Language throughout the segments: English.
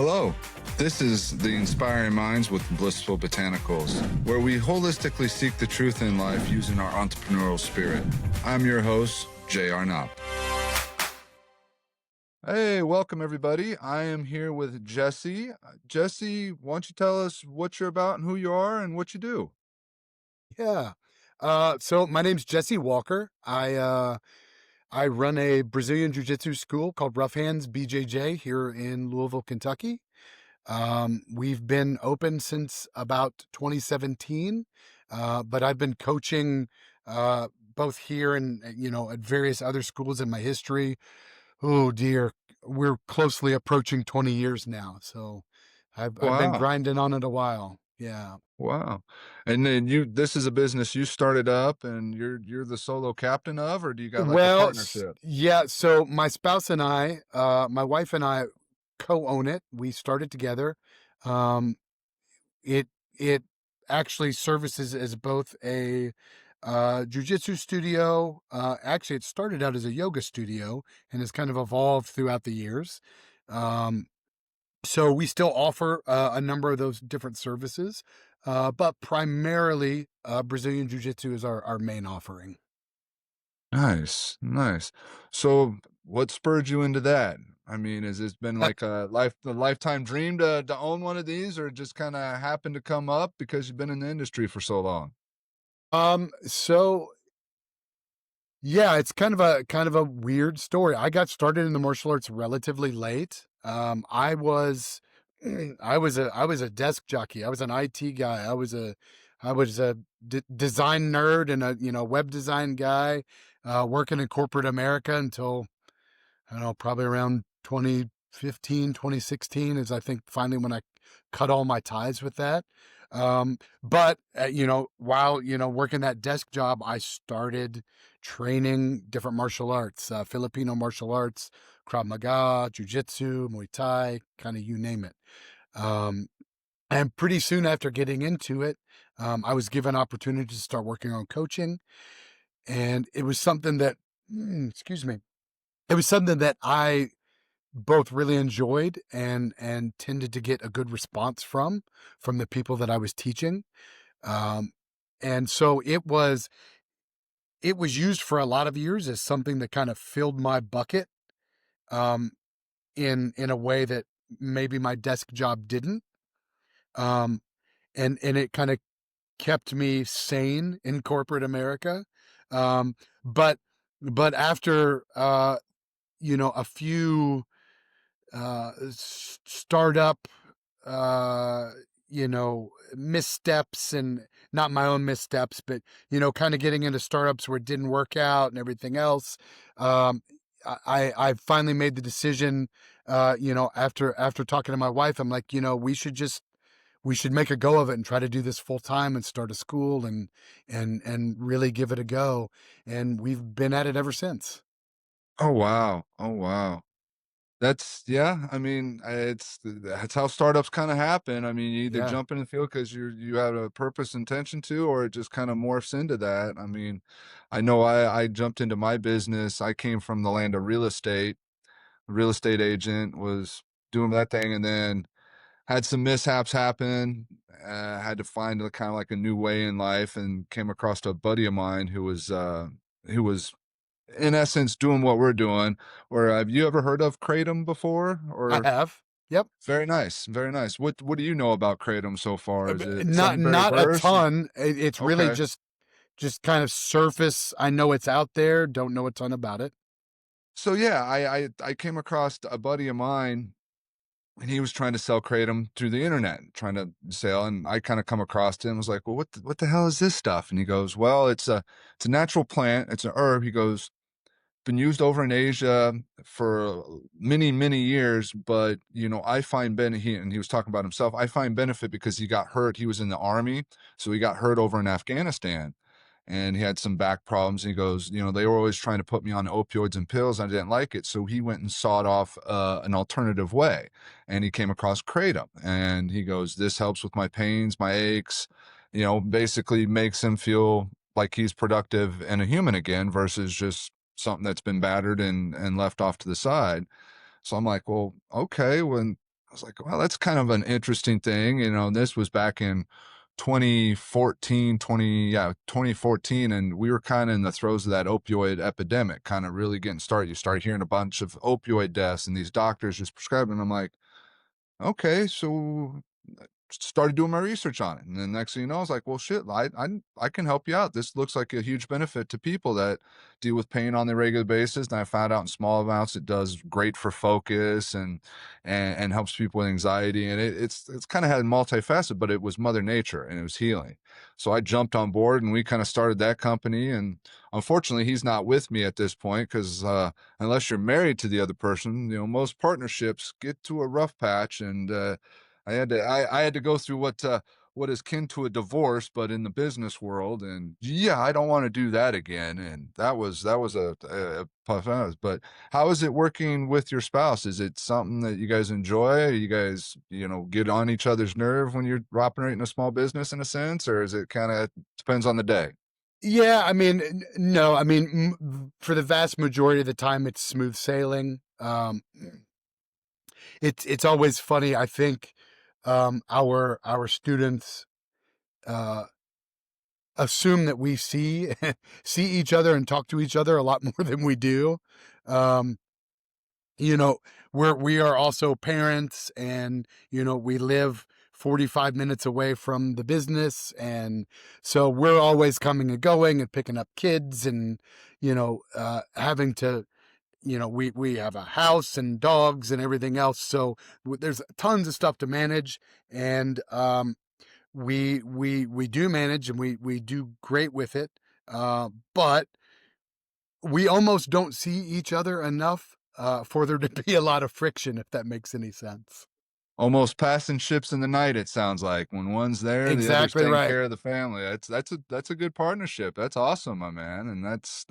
Hello, this is the Inspiring Minds with Blissful Botanicals, where we holistically seek the truth in life using our entrepreneurial spirit. I'm your host, J.R. Knopp. Hey, welcome everybody. I am here with Jesse. Jesse, why don't you tell us what you're about and who you are and what you do? Yeah. So my name's Jesse Walker. I run a Brazilian Jiu-Jitsu school called Rough Hands BJJ here in Louisville, Kentucky. We've been open since about 2017, but I've been coaching both here and at various other schools in my history. Oh dear, we're closely approaching 20 years now, so I've been Wow. grinding on it a while. Yeah. Wow. And then this is a business you started up and you're the solo captain of, or do you got like a Well, partnership? yeah. So my spouse and I, my wife and I co-own it. We started together. Um, it actually services as both a jujitsu studio. Actually, it started out as a yoga studio and has kind of evolved throughout the years. Um, so we still offer a number of those different services, but primarily Brazilian Jiu-Jitsu is our main offering. Nice, nice. So what spurred you into that? I mean, has this been like a lifetime dream to own one of these, or just kind of happened to come up because you've been in the industry for so long? So yeah, it's kind of a weird story. I got started in the martial arts relatively late. I was I was a desk jockey. I was an IT guy. I was a design nerd and a web design guy, working in corporate America until I don't know, probably around 2015, 2016 is I think finally when I cut all my ties with that. But while, working that desk job, I started training different martial arts, Filipino martial arts, Krav Maga, Jiu-Jitsu, Muay Thai, kind of you name it. Um, and pretty soon after getting into it, I was given opportunity to start working on coaching. And it was something that, excuse me, it was something that I both really enjoyed and tended to get a good response from the people that I was teaching. Um, and so it was used for a lot of years as something that kind of filled my bucket um, in a way that maybe my desk job didn't. Um, and it kind of kept me sane in corporate America. Um, but but after a few startup, uh, missteps, and not my own missteps, but, kind of getting into startups where it didn't work out and everything else. Um, I finally made the decision, after talking to my wife, I'm like, we should make a go of it and try to do this full time and start a school and really give it a go. And we've been at it ever since. Oh wow. Oh wow. That's yeah. I mean, that's how startups kind of happen. I mean, you either Yeah. jump in the field because you have a purpose, intention to, or it just kind of morphs into that. I mean, I know I jumped into my business. I came from the land of real estate. Real estate agent, was doing that thing, and then had some mishaps happen. Had to find a kind of like a new way in life, and came across a buddy of mine who was in essence doing what we're doing. Or have you ever heard of Kratom before? I Or have. Yep. very nice, very nice. What do you know about Kratom so far? Is it Not something very not a versed? ton. It's really Okay. just kind of surface. I know it's out there. Don't know a ton about it. So yeah, I came across a buddy of mine, and he was trying to sell kratom through the internet, trying to sell, and I kinda come across him, was like, "Well, what the hell is this stuff?" And he goes, "Well, it's a natural plant, it's an herb." He goes, "Been used over in Asia for many, many years, but, I find he was talking about himself, "I find benefit because he got hurt." He was in the army, so he got hurt over in Afghanistan, and he had some back problems. And he goes, "They were always trying to put me on opioids and pills. I didn't like it." So he went and sought off an alternative way. And he came across Kratom. And he goes, "This helps with my pains, my aches," basically makes him feel like he's productive and a human again versus just something that's been battered and left off to the side. So I'm like, well, okay, well, I was like, well, that's kind of an interesting thing. This was back in 2014, 2014. And we were kind of in the throes of that opioid epidemic, kind of really getting started. You start hearing a bunch of opioid deaths and these doctors just prescribing. I'm like, okay, so started doing my research on it. And then next thing you know, I was like, well, shit, I can help you out. This looks like a huge benefit to people that deal with pain on a regular basis. And I found out in small amounts, it does great for focus and helps people with anxiety. And it's kind of had multifaceted, but it was Mother Nature and it was healing. So I jumped on board and we kind of started that company. And unfortunately, he's not with me at this point because unless you're married to the other person, most partnerships get to a rough patch. And I had to go through what is kin to a divorce, but in the business world, and yeah, I don't want to do that again. And that was a tough. But how is it working with your spouse? Is it something that you guys enjoy? You guys, get on each other's nerve when you're operating a small business in a sense, or is it kind of depends on the day? Yeah, I mean, no, I mean, for the vast majority of the time, it's smooth sailing. It's always funny. I think our students uh, assume that we see see each other and talk to each other a lot more than we do. Um, you know, we are also parents, and we live 45 minutes away from the business, and so we're always coming and going and picking up kids, and having to we have a house and dogs and everything else, so there's tons of stuff to manage. And we do manage, and we do great with it. But we almost don't see each other enough for there to be a lot of friction, if that makes any sense. Almost passing ships in the night, it sounds like. When one's there, the other's Exactly taking right. care of the family. That's a good partnership. That's awesome, my man, and that's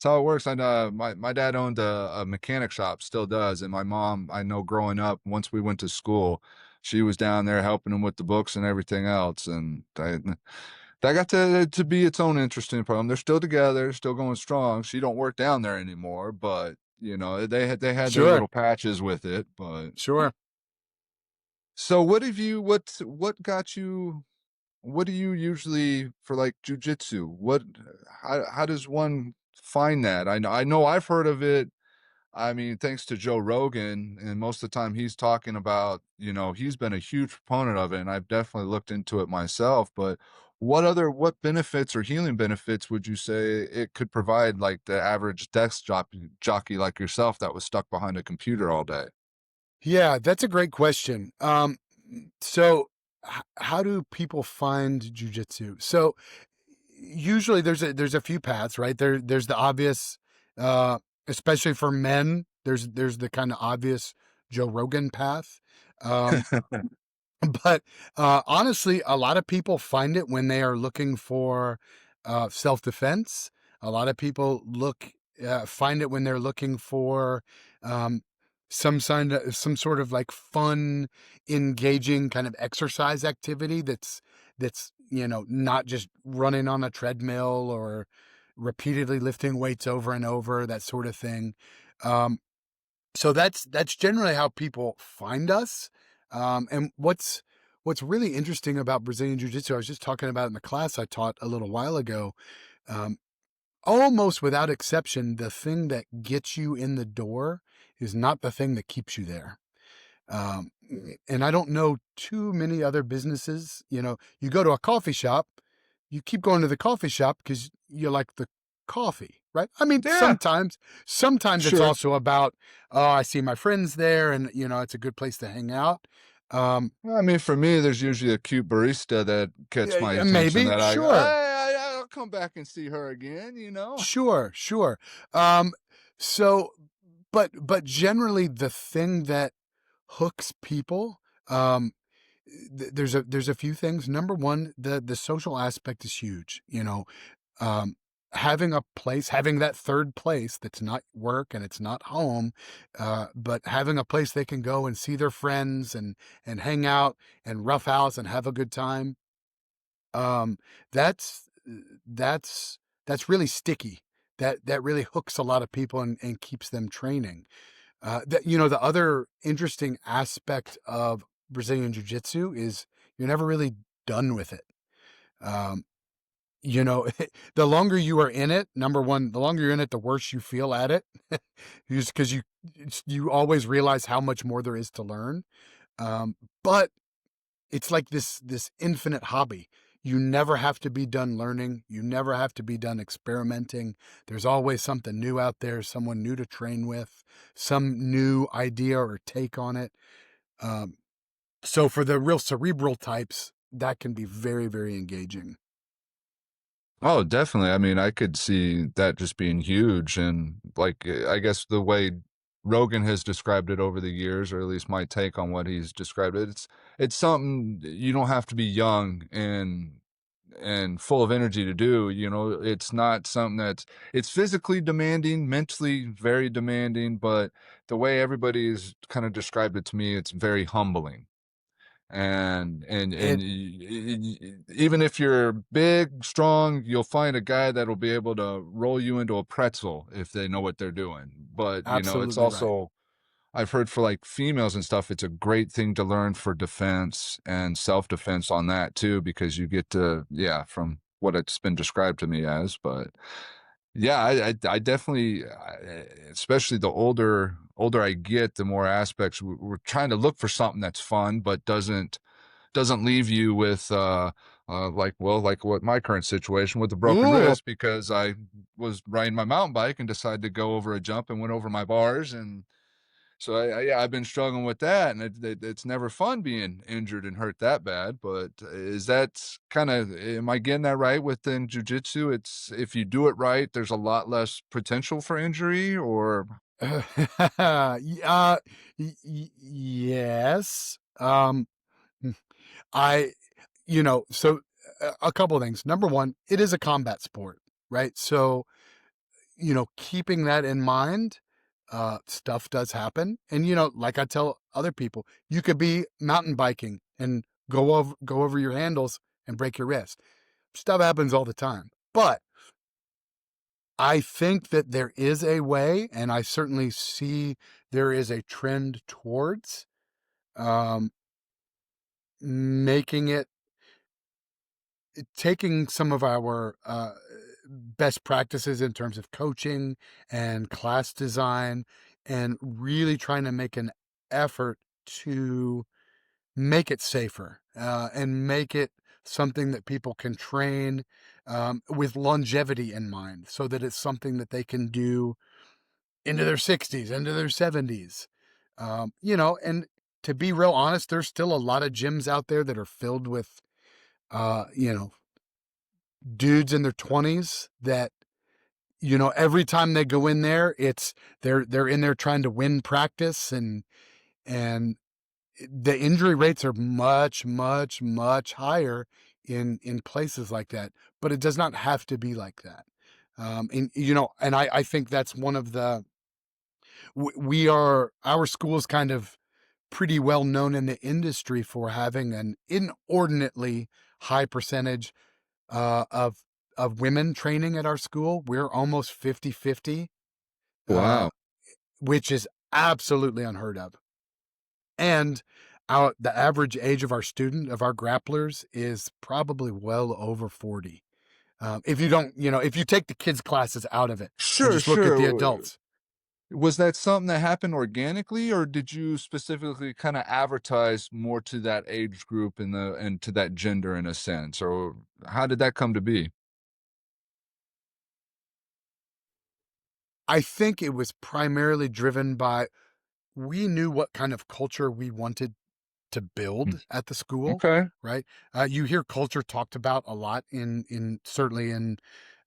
how it works. I my dad owned a mechanic shop, still does, and my mom, I know growing up, once we went to school, she was down there helping him with the books and everything else, and that got to be its own interesting problem. They're still together, still going strong. She don't work down there anymore, but, they had their Sure, little patches with it, but sure. so what do you usually for like jujitsu? How does one find that? I know I've heard of it. I mean, thanks to Joe Rogan, and most of the time he's talking about, he's been a huge proponent of it, and I've definitely looked into it myself. But what benefits or healing benefits would you say it could provide like the average desk jockey like yourself that was stuck behind a computer all day? Yeah, that's a great question. So how do people find jujitsu? So usually there's a few paths, right? There's the obvious, uh, especially for men. There's the kind of obvious Joe Rogan path. Um, but honestly, a lot of people find it when they are looking for self defense. A lot of people find it when they're looking for um, some sort of like fun, engaging kind of exercise activity that's not just running on a treadmill or repeatedly lifting weights over and over, that sort of thing. Um, so that's generally how people find us. And what's really interesting about Brazilian Jiu-Jitsu, I was just talking about in the class I taught a little while ago. Um, Almost without exception, the thing that gets you in the door is not the thing that keeps you there. Um, and I don't know too many other businesses. You go to a coffee shop, you keep going to the coffee shop because you like the coffee, right? I mean, Yeah, sometimes it's sure. also about, oh, I see my friends there, and it's a good place to hang out. Um, Well, I mean, for me, there's usually a cute barista that gets yeah, my yeah, attention maybe, that sure, I'll come back and see her again. sure, sure. Um, so, but generally, the thing that hooks people, um, there's a few things. Number one, the social aspect is huge. Um, having that third place that's not work and it's not home, but having a place they can go and see their friends and hang out and roughhouse and have a good time. Um, that's that's really sticky. That really hooks a lot of people and keeps them training. The other interesting aspect of Brazilian Jiu-Jitsu is you're never really done with it. Um, you know, the longer you are in it, number one, the longer you're in it, the worse you feel at it, just because you always realize how much more there is to learn. But it's like this infinite hobby. You never have to be done learning. You never have to be done experimenting. There's always something new out there, someone new to train with, some new idea or take on it. Um, so for the real cerebral types, that can be very, very engaging. Oh, definitely. I mean, I could see that just being huge. And like, I guess the way Rogan has described it over the years, or at least my take on what he's described it, it's something you don't have to be young and full of energy to do. You know, it's not something it's physically demanding, mentally very demanding, but the way everybody's kind of described it to me, it's very humbling. And It even if you're big, strong, you'll find a guy that'll be able to roll you into a pretzel if they know what they're doing. But, you know, it's absolutely right. also I've heard for, like, females and stuff, it's a great thing to learn for defense and self-defense on that too, because you get to yeah, from what it's been described to me as, but yeah, I definitely, especially the older I get, the more aspects we're trying to look for something that's fun, but doesn't leave you with, like, well, like what my current situation with a broken Ooh. wrist because I was riding my mountain bike and decided to go over a jump and went over my bars, and so yeah, I've been struggling with that, and it's never fun being injured and hurt that bad. But is that kind of am I getting that right within jujitsu? It's if you do it right, there's a lot less potential for injury, or Yes. Hmm, I, so a couple of things. Number one, it is a combat sport, right? So, keeping that in mind, stuff does happen. And, like I tell other people, you could be mountain biking and go over your handles and break your wrist. Stuff happens all the time. But I think that there is a way, and I certainly see there is a trend towards um, making it, taking some of our best practices in terms of coaching and class design, and really trying to make an effort to make it safer and make it something that people can train with longevity in mind so that it's something that they can do into their 60s, into their 70s. And to be real honest, there's still a lot of gyms out there that are filled with, uh, you know, dudes in their 20s that, every time they go in there, they're in there trying to win practice, and the injury rates are much, much, much higher in places like that. But it does not have to be like that. And I think that's one of the our school is kind of pretty well known in the industry for having an inordinately high percentage of women training at our school. We're almost 50-50, uh, wow, which is absolutely unheard of. And the average age of our grapplers is probably well over 40. If you don't, if you take the kids classes out of it and sure, just look at the sure. adults. Was that something that happened organically, or did you specifically kind of advertise more to that age group and to that gender in a sense, or how did that come to be? I think it was primarily driven by, we knew what kind of culture we wanted to Hmm, build at the school, okay, right? You hear culture talked about a lot in certainly in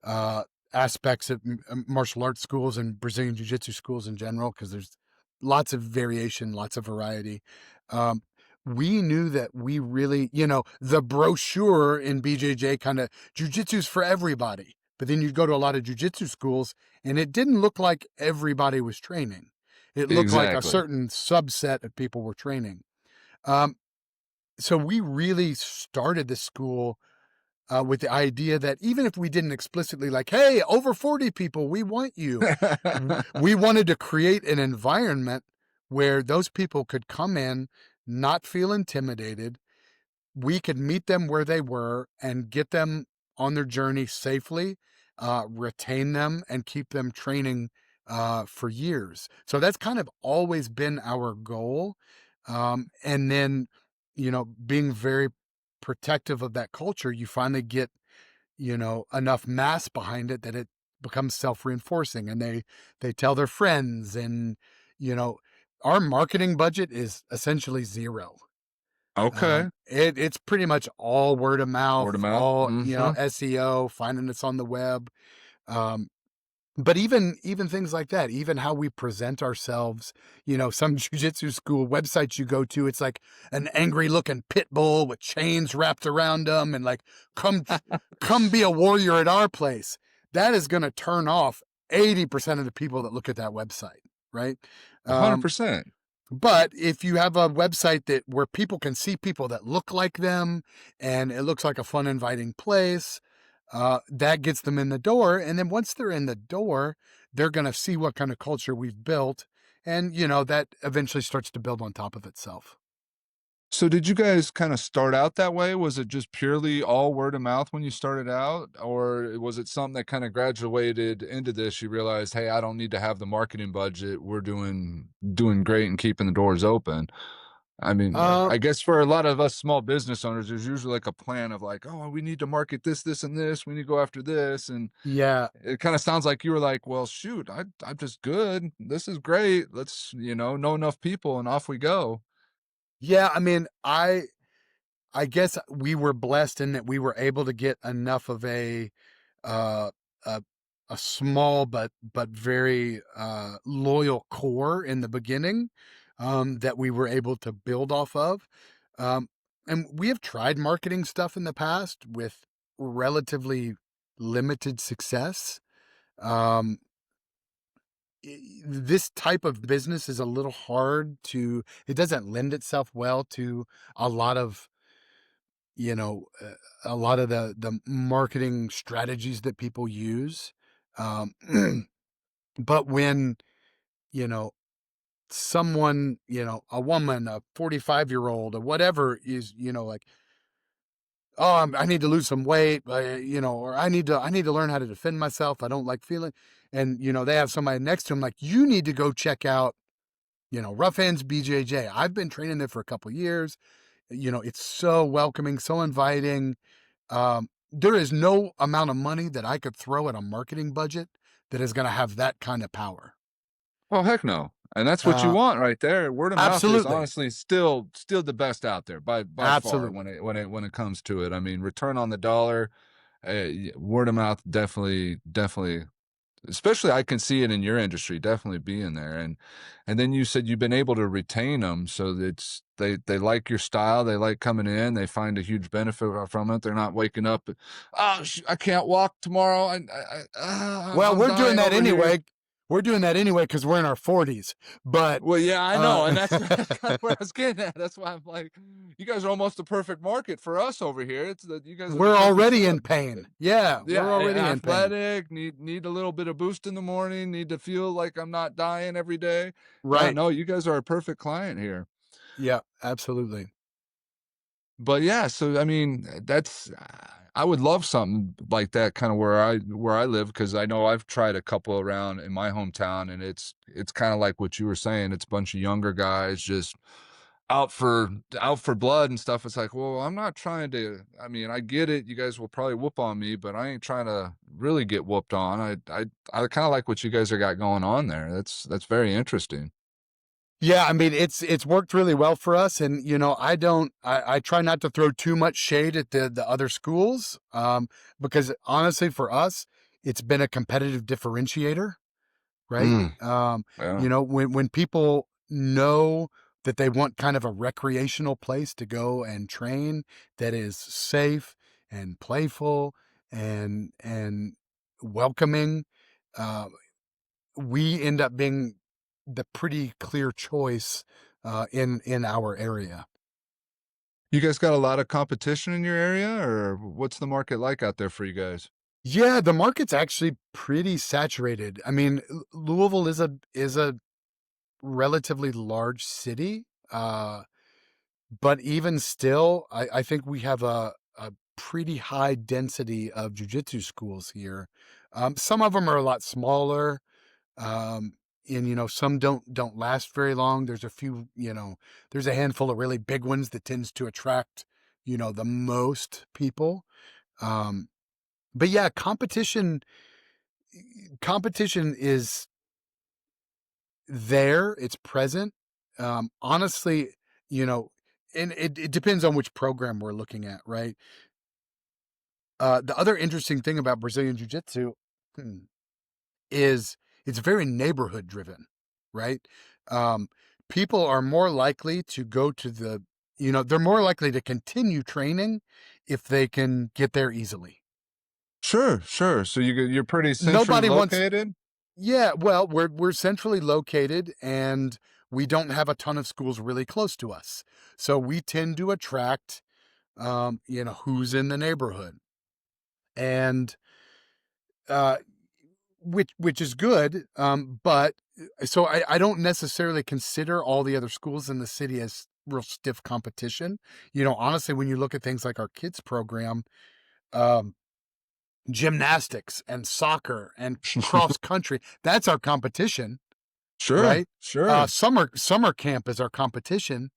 uh, aspects of martial arts schools and Brazilian Jiu-Jitsu schools in general, because there's lots of variation, lots of variety. Um, we knew that we really, the brochure in BJJ kind of Jiu-Jitsu's for everybody. But then you'd go to a lot of Jiu-Jitsu schools and it didn't look like everybody was training. It looked like a exactly. certain subset of people were training. Um, so we really started the school with the idea that even if we didn't explicitly like, hey, over 40 people, we want you, we wanted to create an environment where those people could come in, not feel intimidated. We could meet them where they were and get them on their journey safely, retain them, and keep them training for years. So that's kind of always been our goal. And then, being very protective of that culture, you finally get, enough mass behind it that it becomes self-reinforcing, and they tell their friends, and, you know, our marketing budget is essentially zero. Okay. It's pretty much all word of Word mouth, of mouth. all, Mhm. SEO, finding us on the web. Um, but even things like that, even how we present ourselves, some jujitsu school websites you go to, it's like an angry looking pit bull with chains wrapped around them, and like, come, come be a warrior at our place. That is going to turn off 80% of the people that look at that website, right? Um, 100%. but if you have a website that where people can see people that look like them, and it looks like a fun, inviting place, that gets them in the door. And then once they're in the door, they're going to see what kind of culture we've built. And, that eventually starts to build on top of itself. So did you guys kinda start out that way? Was it just purely all word of mouth when you started out? Or was it something that kinda graduated into this? You realized, "Hey, I don't need to have the marketing budget. We're doing great and keeping the doors open." I mean, Uh, I guess for a lot of us small business owners, there's usually like a plan of like, "Oh, we need to market this, this, and this. We need to go after this." And yeah. it kinda sounds like you were like, "Well, shoot, I'm just good. This is great. Let's, know enough people and off we go." Yeah. I mean, I guess we were blessed in that we were able to get enough of uh, a a small but very loyal core in the beginning, that we were able to build off of. Um, and we have tried marketing stuff in the past with relatively limited success. Um, this type of business is a little hard to. It doesn't lend itself well to a lot of you know, uh, a lot of the marketing strategies that people use. Um, but when, you know, someone, a woman, a 45-year-old, or whatever is, like, oh, I need to lose some weight, or I need to learn how to defend myself. I don't like feeling, and they have somebody next to them like, you need to go check out, Rough Hands BJJ. I've been training there for a couple years. It's so welcoming, so inviting. There is no amount of money that I could throw at a marketing budget that is going to have that kind of power. Oh, heck no, and that's what you Uh, want right there. Word of mouth is Absolutely. honestly still the best out there by far Absolutely. when it comes to it. I mean, return on the dollar, word of mouth definitely, especially I can see it in your industry, definitely being there. And then you said you've been able to retain them, so it's they like your style, they like coming in, they find a huge benefit from it. They're not waking up, "Oh, I can't walk tomorrow. Well, I'm we're doing dying that over here." anyway. We're doing that anyway because we're in our 40s. But Well, yeah, I know, and uh, that's kinda where I was getting at. That's why I'm like, you guys are almost the perfect market for us over here. It's that you guys are the we're perfect already setup. in pain. Yeah, Yeah, we're already in pain. athletic, need a little bit of boost in the morning, need to feel like I'm not dying every day. Yeah, Right. no, you guys are a perfect client here. Yeah, absolutely. But yeah, so I mean, that's I would love something like that kinda where I live, because I know I've tried a couple around in my hometown, and it's kinda like what you were saying. It's a bunch of younger guys just out for blood and stuff. It's like, well, I'm not trying to. I mean, I get it. You guys will probably whoop on me, but I ain't trying to really get whooped on. I kind of like what you guys are got going on there. That's very interesting. Yeah, I mean, it's worked really well for us, and I try not to throw too much shade at the other schools, because honestly, for us, it's been a competitive differentiator, right? Mm, yeah. When people know that they want kind of a recreational place to go and train that is safe and playful and welcoming, uh, we end up being the pretty clear choice in our area. You guys got a lot of competition in your area, or what's the market like out there for you guys? Yeah, the market's actually pretty saturated. I mean, Louisville is a relatively large city, but even still, I think we have a pretty high density of jujitsu schools here. Some of them are a lot smaller, um, and some don't last very long. There's a few, there's a handful of really big ones that tends to attract, the most people. Um, but yeah, competition is there, it's present. Honestly, you know, and it depends on which program we're looking at, right? The other interesting thing about Brazilian Jiu-Jitsu is it's very neighborhood driven, right? Um, People are more likely to go to they're more likely to continue training if they can get there easily. Sure, sure. So you're pretty centrally Nobody wants located? Yeah, well, we're centrally located and we don't have a ton of schools really close to us. So we tend to attract who's in the neighborhood. And uh which is good. But so I don't necessarily consider all the other schools in the city as real stiff competition. Honestly, when you look at things like our kids program, um, gymnastics and soccer and cross country, that's our competition, Sure, right? sure. Summer camp is our competition.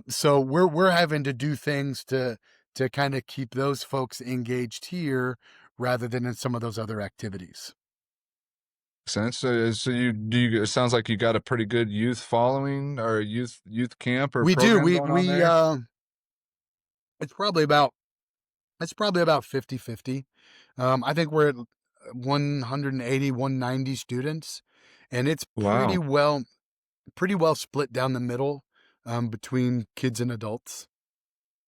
So we're having to do things to kind of keep those folks engaged here rather than in some of those other activities. Sense. So it sounds like you got a pretty good youth following or youth camp or We do. program We going on we there? it's probably about it's probably about 50-50. I think we're at 180, 190 students, and it's Wow. pretty well split down the middle between kids and adults.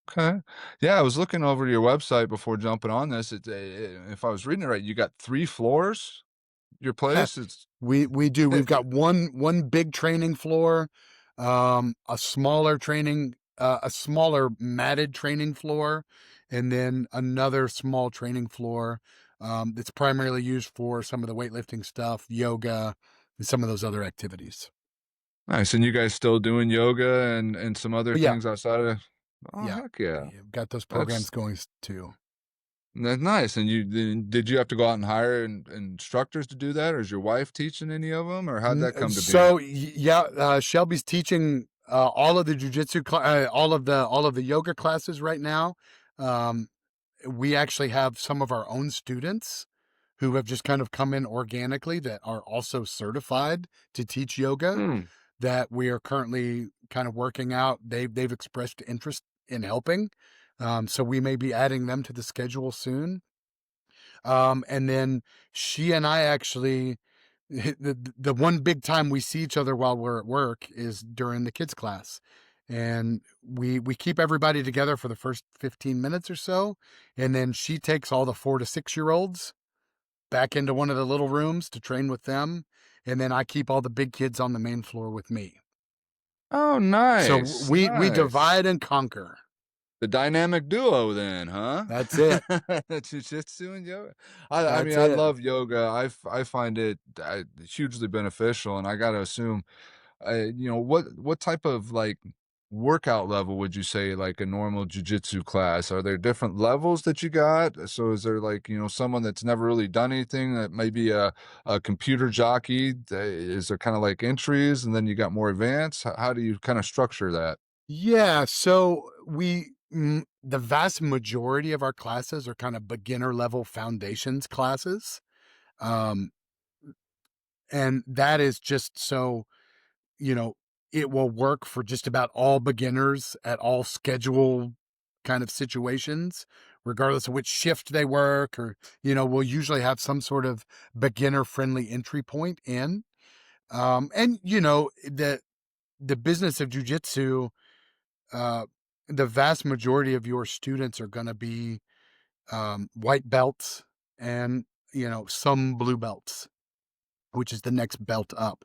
Okay. Yeah, I was looking over your website before jumping on this. If I was reading it right, you got 3 floors? Your place? It's We do. We've got one big training floor, a smaller matted training floor, and then another small training floor that's primarily used for some of the weightlifting stuff, yoga, and some of those other activities. nice, and you guys still doing yoga and some other But yeah, things outside of Oh, yeah, heck yeah. yeah, got those programs That's going too. that's nice, and did you have to go out and hire instructors to do that, or is your wife teaching any of them, or how'd that come to be? Yeah, Shelby's teaching all of the all of the yoga classes right now. Um, we actually have some of our own students who have just kind of come in organically that are also certified to teach yoga Hmm, that we are currently kind of working out. They've expressed interest in helping. So we may be adding them to the schedule soon. And then she and I actually the one big time we see each other while we're at work is during the kids class. And we keep everybody together for the first 15 minutes or so, and then she takes all the 4 to 6 year olds back into one of the little rooms to train with them, and then I keep all the big kids on the main floor with me. oh, So nice, we nice. divide and conquer. The dynamic duo then, huh? That's it. Jiu-jitsu and yoga. I That's mean, I it. love yoga. I find it, hugely beneficial, and I gotta assume, what type of, like, workout level would you say, like, a normal jujitsu class? Are there different levels that you got? So is there, like, someone that's never really done anything that may be a computer jockey? Is there kinda like entries, and then you got more advanced? How do you kinda structure that? Yeah, so the vast majority of our classes are kind of beginner level foundations classes. Um, and that is just so, you know, it will work for just about all beginners at all schedule kind of situations, regardless of which shift they work, or, we'll usually have some sort of beginner friendly entry point in. And the business of jujitsu, uh, the vast majority of your students are going to be white belts and some blue belts, which is the next belt up.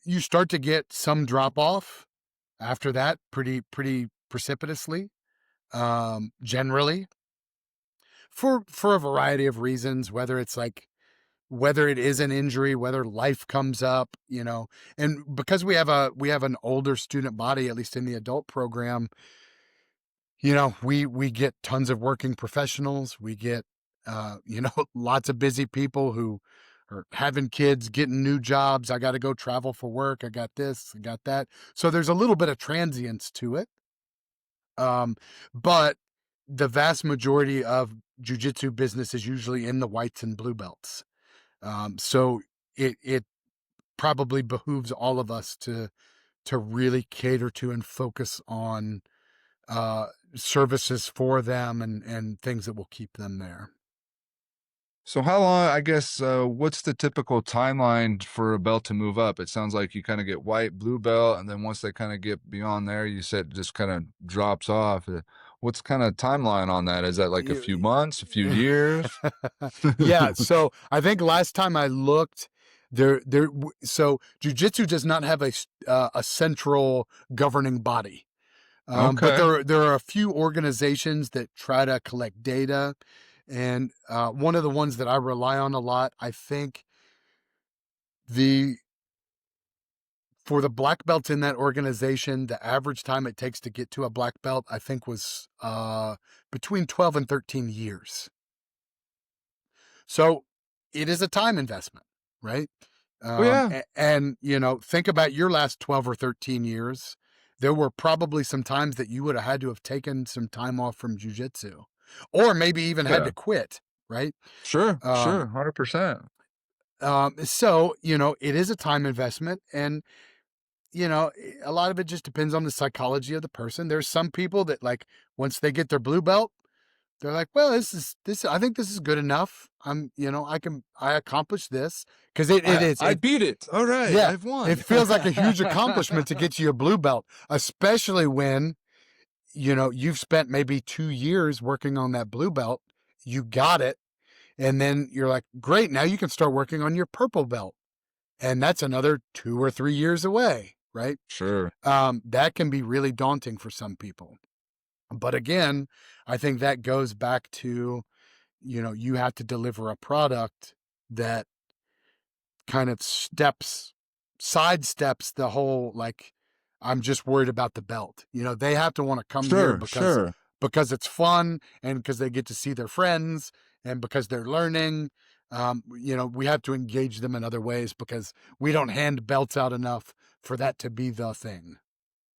You start to get some drop off after that, pretty precipitously, generally, for a variety of reasons, whether it is an injury, whether life comes up, and because we have an older student body, at least in the adult program, we get tons of working professionals. We get, lots of busy people who are having kids, getting new jobs. I got to go travel for work. I got this, I got that. So there's a little bit of transience to it. Um, but the vast majority of jujitsu business is usually in the whites and blue belts. So it probably behooves all of us to really cater to and focus on uh, services for them and things that will keep them there. So how long, I guess, what's the typical timeline for a belt to move up? It sounds like you kind of get white, blue belt, and then once they kind of get beyond there, you said it just kind of drops off. What's kind of timeline on that? Is that like a few You- months, a few years? yeah, so I think last time I looked, so jujitsu does not have a central governing body. But Okay. there are a few organizations that try to collect data, and one of the ones that I rely on a lot, I think the for the black belts in that organization, the average time it takes to get to a black belt, I think, was between 12 and 13 years. So it is a time investment, right? Oh yeah, And think about your last 12 or 13 years. There were probably some times that you would have had to have taken some time off from jujitsu, or maybe even had yeah, to quit, right? sure, Um, sure, 100%. so, it is a time investment. And, a lot of it just depends on the psychology of the person. There's some people that, like, once they get their blue belt, they're like, well, I think this is good enough. I accomplished this because it is, I beat it. All right, yeah, I've it won. feels like a huge accomplishment to get you a blue belt, especially when, you've spent maybe 2 years working on that blue belt. You got it. And then you're like, great. Now you can start working on your purple belt. And that's another 2 or 3 years away. Right. Sure. That can be really daunting for some people. But again, I think that goes back to, you have to deliver a product that kind of sidesteps the whole, like, I'm just worried about the belt. They have to want to come here Sure, sure. because it's fun and because they get to see their friends and because they're learning. We have to engage them in other ways because we don't hand belts out enough for that to be the thing.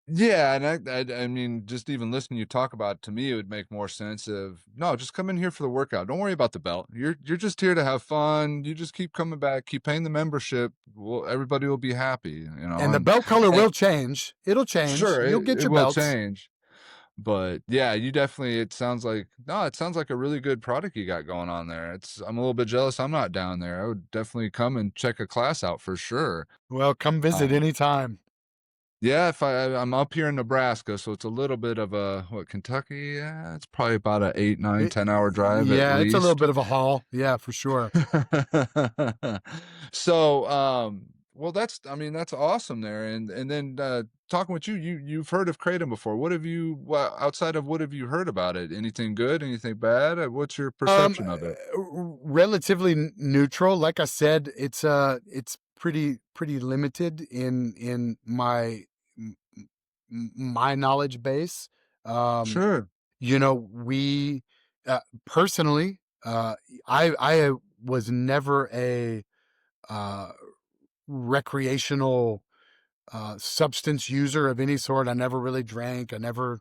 Yeah, and I mean, just even listening you talk about it, to me, it would make more sense of, no, just come in here for the workout. Don't worry about the belt. You're just here to have fun. You just keep coming back, keep paying the membership. Well, everybody will be happy, And the belt color and will change. It'll change. sure, You'll get it your will belts. change. But yeah, you definitely, it sounds like, no, it sounds like a really good product you got going on there. I'm a little bit jealous I'm not down there. I would definitely come and check a class out for sure. Well, come visit Um, anytime. yeah, if I'm up here in Nebraska, so it's a little bit of a, what, Kentucky? Yeah, it's probably about a 8, 9, It, 10 hour drive at yeah, it's a little least. bit of a haul. Yeah, for sure. So, well, I mean, that's awesome there. And then talking with you've heard of Kratom before. Well, outside of what have you heard about it? Anything good? Anything bad? What's your perception of it? Relatively neutral. Like I said, it's pretty limited in my knowledge base. Um, Sure. we personally, I was never a uh, recreational substance user of any sort. I never really drank. I never,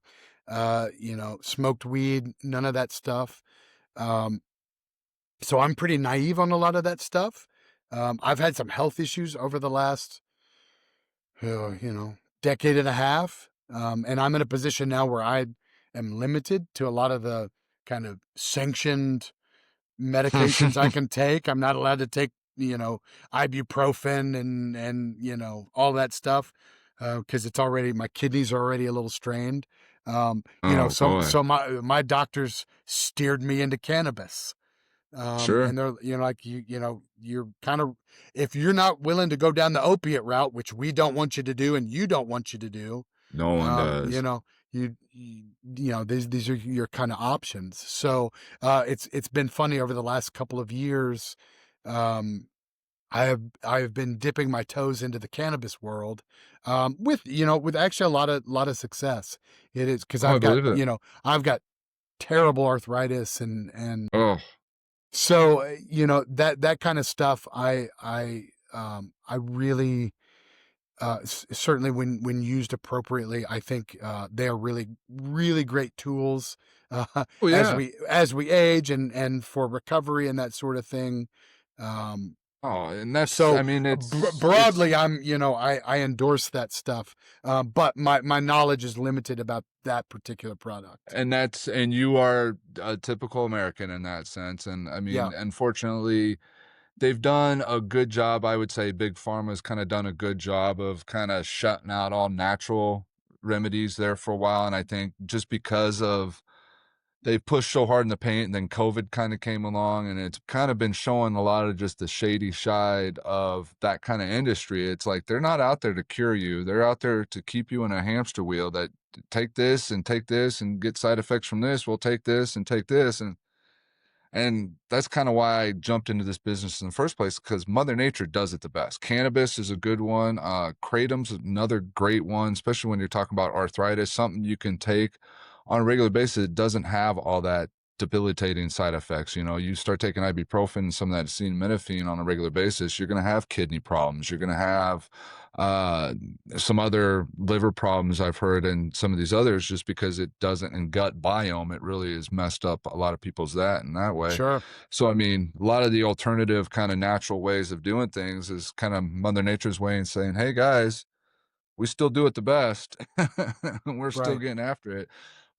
smoked weed. None of that stuff. Um, so I'm pretty naive on a lot of that stuff. I've had some health issues over the last, decade and a half. And I'm in a position now where I am limited to a lot of the kind of sanctioned medications I can take. I'm not allowed to take, ibuprofen and all that stuff because it's already, my kidneys are already a little strained. Oh So boy. so my doctors steered me into cannabis. Sure. And they're, like, you're kind of, if you're not willing to go down the opiate route, which we don't want you to do and you don't want you to do, No one um, you does. know, you know, these are your kind of options. So it's been funny over the last couple of years. Um, I have been dipping my toes into the cannabis world, with, you know, with actually a lot of success. It is because Oh, I believe it. I've got terrible arthritis, and Oh, so you know, that kind of stuff. I really, certainly when used appropriately, I think they are really great tools, well, yeah. as we age, and for recovery and that sort of thing. Um, Oh, and that's, I so mean, it's, broadly, I endorse that stuff, but my knowledge is limited about that particular product. and that's, and you are a typical American in that sense. And I Yeah, mean, unfortunately, they've done a good job. I would say Big Pharma's kind of done a good job of kind of shutting out all natural remedies there for a while. And I think just because of they pushed so hard in the paint, and then COVID kind of came along, and it's kind of been showing a lot of just the shady side of that kind of industry. It's like they're not out there to cure you. They're out there to keep you in a hamster wheel that take this and get side effects from this. We'll take this and take this. And that's kind of why I jumped into this business in the first place, because Mother Nature does it the best. Cannabis is a good one. Kratom's another great one, especially when you're talking about arthritis, something you can take on a regular basis. It doesn't have all that debilitating side effects. You know, you start taking ibuprofen and some of that acetaminophen on a regular basis, you're going to have kidney problems. You're going to have uh, some other liver problems I've heard, and some of these others, just because it doesn't, and gut biome, it really has messed up a lot of people's that in that way. sure, So, I mean, a lot of the alternative kind of natural ways of doing things is kind of Mother Nature's way in saying, hey guys, we still do it the best. We're still right, getting after it.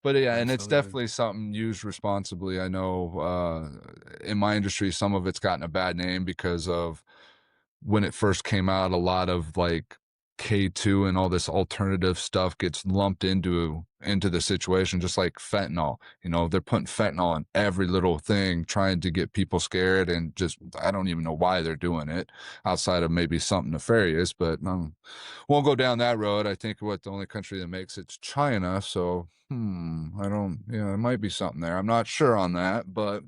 But yeah, and it's absolutely, definitely something used responsibly. I know in my industry, some of it's gotten a bad name because of when it first came out, a lot of like K2 and all this alternative stuff gets lumped into the situation, just like fentanyl. You know, they're putting fentanyl in every little thing, trying to get people scared, and just I don't even know why they're doing it outside of maybe something nefarious. But won't go down that road. I think what the only country that makes it's China. So I don't, it might be something there. I'm not sure on that, but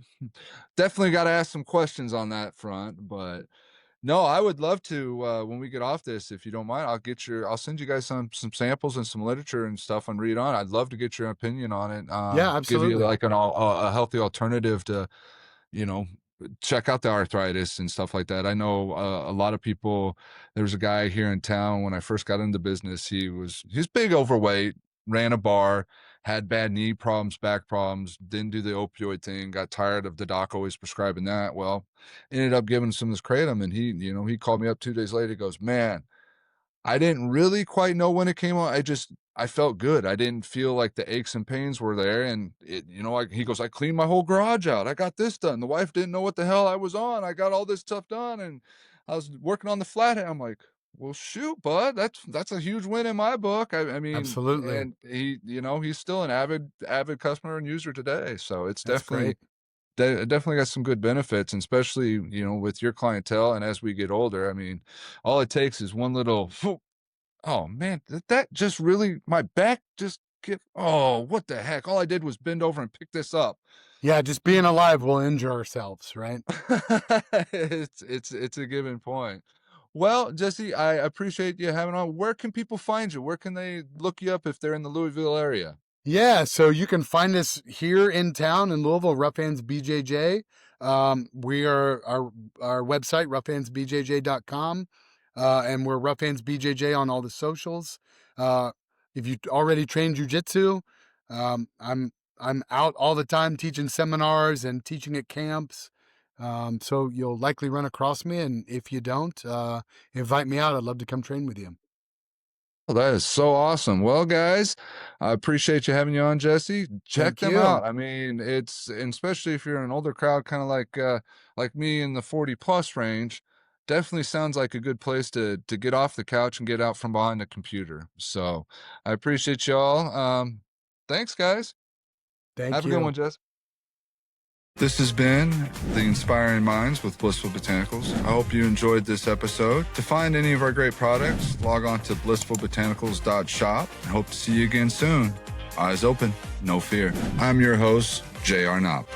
definitely got to ask some questions on that front. But no, I would love to, when we get off this, if you don't mind, I'll send you guys some samples and some literature and stuff on read on. I'd love to get your opinion on it. yeah, Give you absolutely, like a healthy alternative to, you know, check out the arthritis and stuff like that. I know a lot of people. There was a guy here in town when I first got into business. He's big overweight, ran a bar, had bad knee problems, back problems, didn't do the opioid thing, got tired of the doc always prescribing that. Well, ended up giving some of this kratom, and he called me up 2 days later. He goes, man, I didn't really quite know when it came on. I felt good. I didn't feel like the aches and pains were there. And like he goes, I cleaned my whole garage out. I got this done. The wife didn't know what the hell I was on. I got all this stuff done, and I was working on the flathead. I'm like, well, shoot, bud, that's a huge win in my book. I mean, absolutely. and he's still an avid customer and user today. So it's That's great. definitely got some good benefits, and especially, with your clientele. And as we get older, I mean, all it takes is one little, oh man, that just really, my back just oh, what the heck? All I did was bend over and pick this up. Yeah, just being alive will injure ourselves, right? It's a given point. Well, Jesse, I appreciate you having on. Where can people find you? Where can they look you up if they're in the Louisville area? Yeah, so you can find us here in town in Louisville, Rough Hands BJJ. We are our website, roughhandsbjj.com, and we're Rough Hands BJJ on all the socials. Uh, if you already trained jujitsu, I'm out all the time teaching seminars and teaching at camps. So you'll likely run across me, and if you don't, invite me out. I'd love to come train with you. Well, that is so awesome. Well, guys, I appreciate you having you on, Jesse. Check Thank them you. out. I mean, and especially if you're an older crowd, kind of like me in the 40 plus range, definitely sounds like a good place to get off the couch and get out from behind the computer. So I appreciate y'all. Thanks, guys. Thank Have a good you. one, Jess. This has been The Inspiring Minds with Blissful Botanicals. I hope you enjoyed this episode. To find any of our great products, log on to blissfulbotanicals.shop. I hope to see you again soon. Eyes open, no fear. I'm your host, J.R. Knopp.